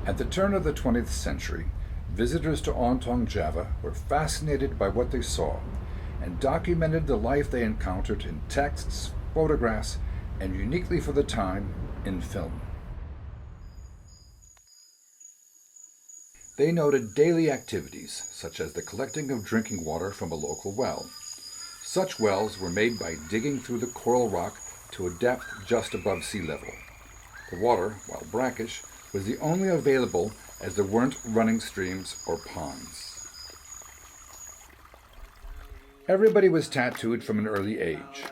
At the turn of the 20th century, visitors to Ontong, Java were fascinated by what they saw and documented the life they encountered in texts, photographs, and uniquely for the time, in film. They noted daily activities, such as the collecting of drinking water from a local well. Such wells were made by digging through the coral rock to a depth just above sea level. The water, while brackish, was the only available as there weren't running streams or ponds. Everybody was tattooed from an early age.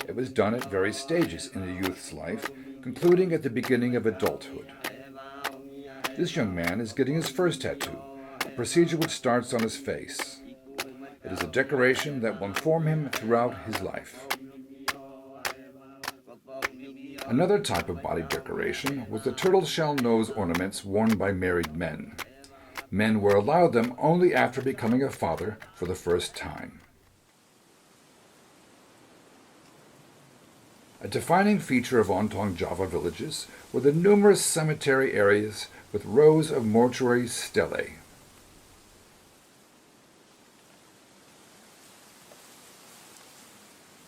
It was done at various stages in a youth's life, concluding at the beginning of adulthood. This young man is getting his first tattoo, a procedure which starts on his face. It is a decoration that will inform him throughout his life. Another type of body decoration was the turtle shell nose ornaments worn by married men. Men were allowed them only after becoming a father for the first time. A defining feature of Ontong Java villages were the numerous cemetery areas with rows of mortuary stelae.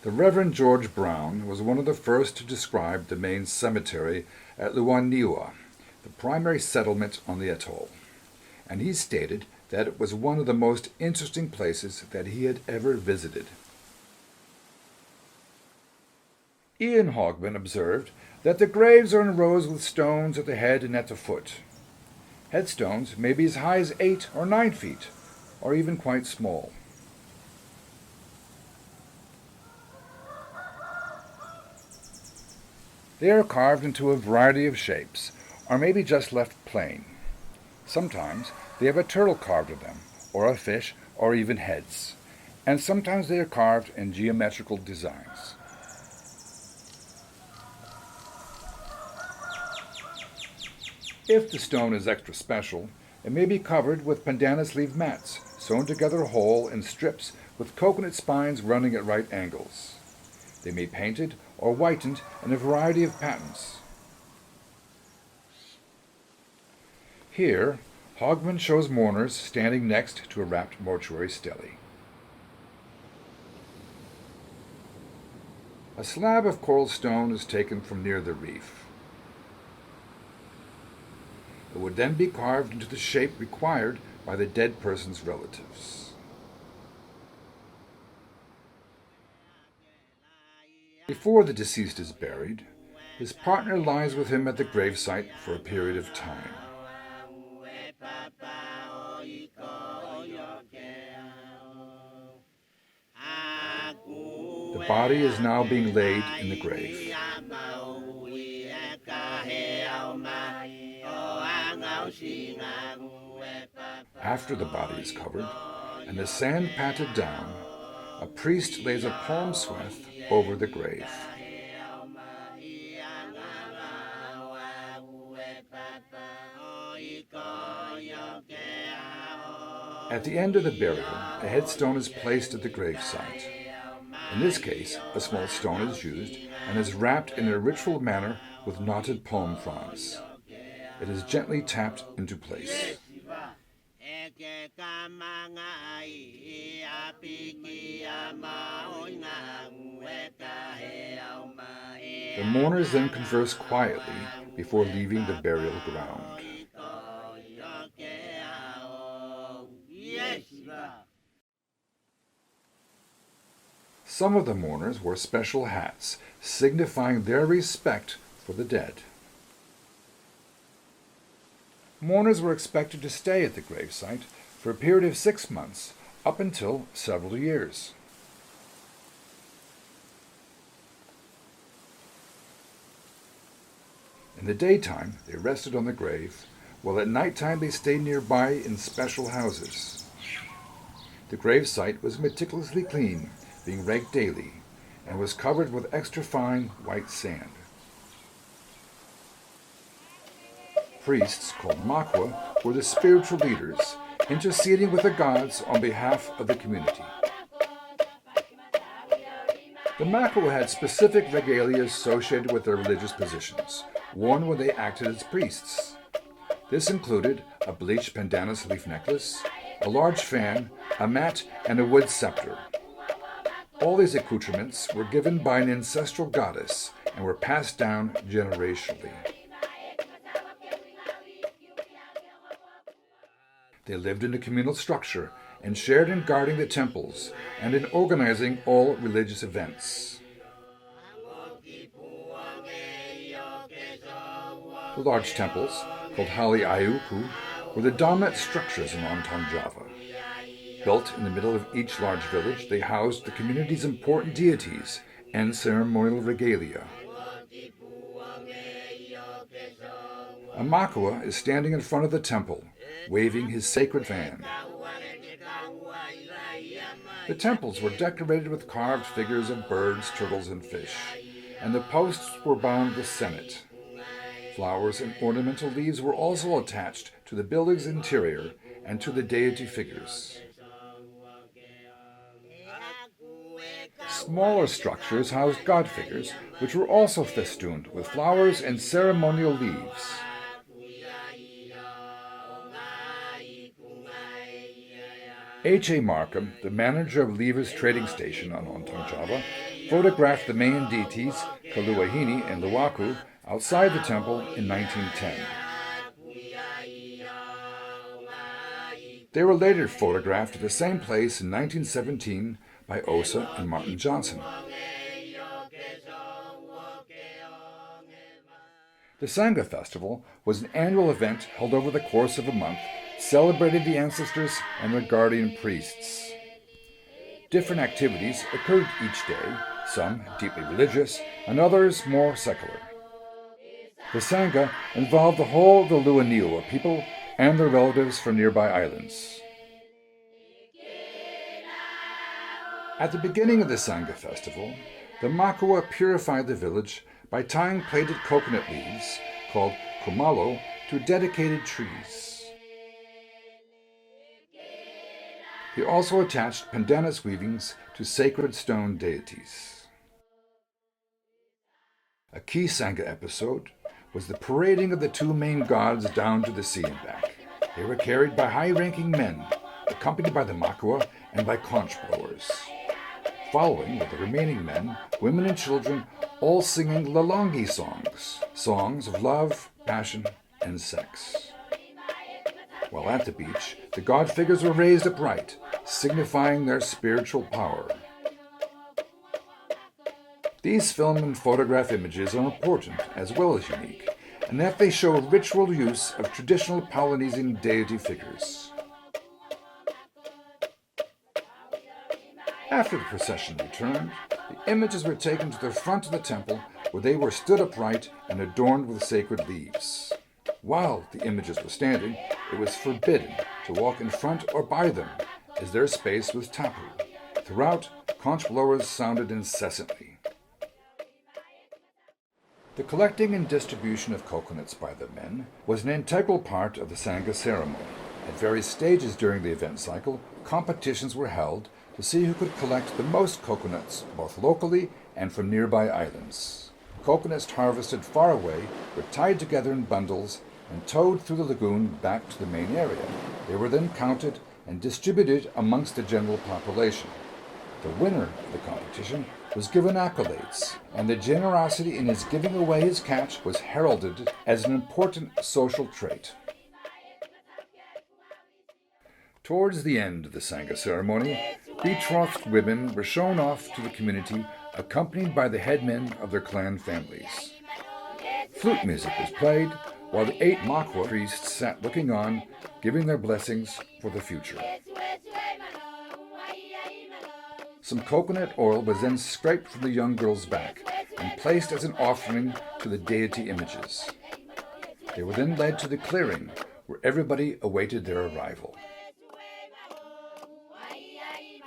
The Reverend George Brown was one of the first to describe the main cemetery at Luaniwa, the primary settlement on the atoll, and he stated that it was one of the most interesting places that he had ever visited. Ian Hogman observed that the graves are in rows with stones at the head and at the foot. Headstones may be as high as 8 or 9 feet, or even quite small. They are carved into a variety of shapes, or maybe just left plain. Sometimes they have a turtle carved in them, or a fish, or even heads, and sometimes they are carved in geometrical designs. If the stone is extra special, it may be covered with pandanus leaf mats, sewn together whole in strips with coconut spines running at right angles. They may be painted or whitened in a variety of patterns. Here, Hogman shows mourners standing next to a wrapped mortuary stele. A slab of coral stone is taken from near the reef. It would then be carved into the shape required by the dead person's relatives. Before the deceased is buried, his partner lies with him at the gravesite for a period of time. The body is now being laid in the grave. After the body is covered and the sand patted down, a priest lays a palm swath over the grave. At the end of the burial, a headstone is placed at the gravesite. In this case, a small stone is used and is wrapped in a ritual manner with knotted palm fronds. It is gently tapped into place. The mourners then converse quietly before leaving the burial ground. Some of the mourners wore special hats, signifying their respect for the dead. Mourners were expected to stay at the gravesite for a period of 6 months, up until several years. In the daytime, they rested on the grave, while at nighttime they stayed nearby in special houses. The gravesite was meticulously clean, being raked daily, and was covered with extra fine white sand. Priests, called makwa, were the spiritual leaders, interceding with the gods on behalf of the community. The makwa had specific regalia associated with their religious positions, worn when they acted as priests. This included a bleached pandanus leaf necklace, a large fan, a mat, and a wood scepter. All these accoutrements were given by an ancestral goddess and were passed down generationally. They lived in a communal structure and shared in guarding the temples and in organizing all religious events. The large temples, called Hali Ayuku, were the dominant structures in Ontong Java. Built in the middle of each large village, they housed the community's important deities and ceremonial regalia. A makua is standing in front of the temple, waving his sacred fan. The temples were decorated with carved figures of birds, turtles, and fish, and the posts were bound with sennet. Flowers and ornamental leaves were also attached to the building's interior and to the deity figures. Smaller structures housed god figures, which were also festooned with flowers and ceremonial leaves. H.A. Markham, the manager of Lever's trading station on Ontong Java, photographed the main deities, Kaluahini and Luaku, outside the temple in 1910. They were later photographed at the same place in 1917 by Osa and Martin Johnson. The Sangha Festival was an annual event held over the course of a month, celebrating the ancestors and their guardian priests. Different activities occurred each day, some deeply religious and others more secular. The Sangha involved the whole of the Luaniwa people and their relatives from nearby islands. At the beginning of the Sangha Festival, the Makua purified the village by tying plaited coconut leaves, called kumalo, to dedicated trees. He also attached pandanus weavings to sacred stone deities. A key Sangha episode was the parading of the two main gods down to the sea and back. They were carried by high-ranking men, accompanied by the Makua and by conch blowers. Following with the remaining men, women and children, all singing lalangi songs, songs of love, passion, and sex. While at the beach, the god figures were raised upright, signifying their spiritual power. These film and photograph images are important as well as unique, in that they show ritual use of traditional Polynesian deity figures. After the procession returned, the images were taken to the front of the temple, where they were stood upright and adorned with sacred leaves. While the images were standing, it was forbidden to walk in front or by them, as their space was tapu. Throughout, conch blowers sounded incessantly. The collecting and distribution of coconuts by the men was an integral part of the Sangha ceremony. At various stages during the event cycle, competitions were held to see who could collect the most coconuts, both locally and from nearby islands. Coconuts harvested far away were tied together in bundles and towed through the lagoon back to the main area. They were then counted and distributed amongst the general population. The winner of the competition was given accolades, and the generosity in his giving away his catch was heralded as an important social trait. Towards the end of the Sangha ceremony, betrothed women were shown off to the community, accompanied by the headmen of their clan families. Flute music was played, while the 8 Makua priests sat looking on, giving their blessings for the future. Some coconut oil was then scraped from the young girl's back and placed as an offering to the deity images. They were then led to the clearing, where everybody awaited their arrival.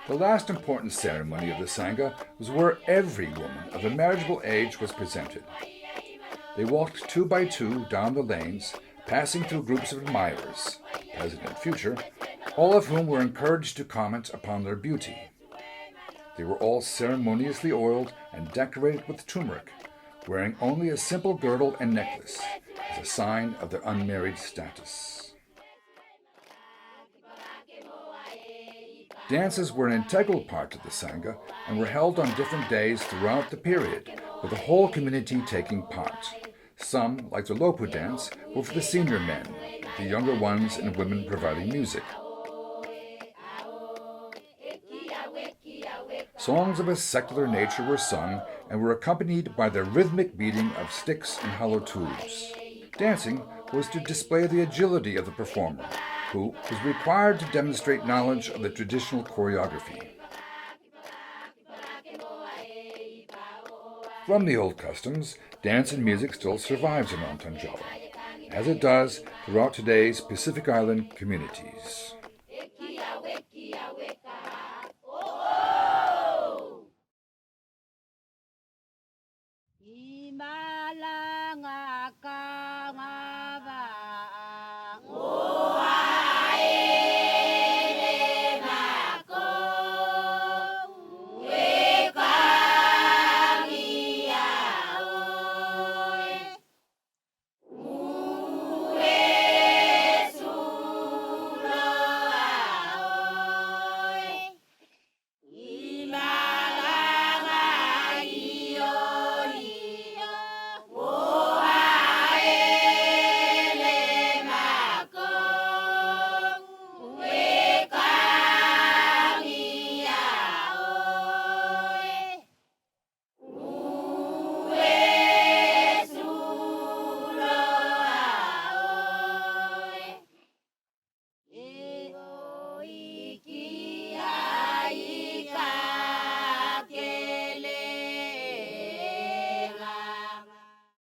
The last important ceremony of the Sangha was where every woman of a marriageable age was presented. They walked 2 by 2 down the lanes, passing through groups of admirers, present and future, all of whom were encouraged to comment upon their beauty. They were all ceremoniously oiled and decorated with turmeric, wearing only a simple girdle and necklace, as a sign of their unmarried status. Dances were an integral part of the Sangha and were held on different days throughout the period, with the whole community taking part. Some, like the Lopu dance, were for the senior men, the younger ones and women providing music. Songs of a secular nature were sung and were accompanied by the rhythmic beating of sticks and hollow tubes. Dancing was to display the agility of the performer, who was required to demonstrate knowledge of the traditional choreography. From the old customs, dance and music still survives in Ontong, as it does throughout today's Pacific Island communities.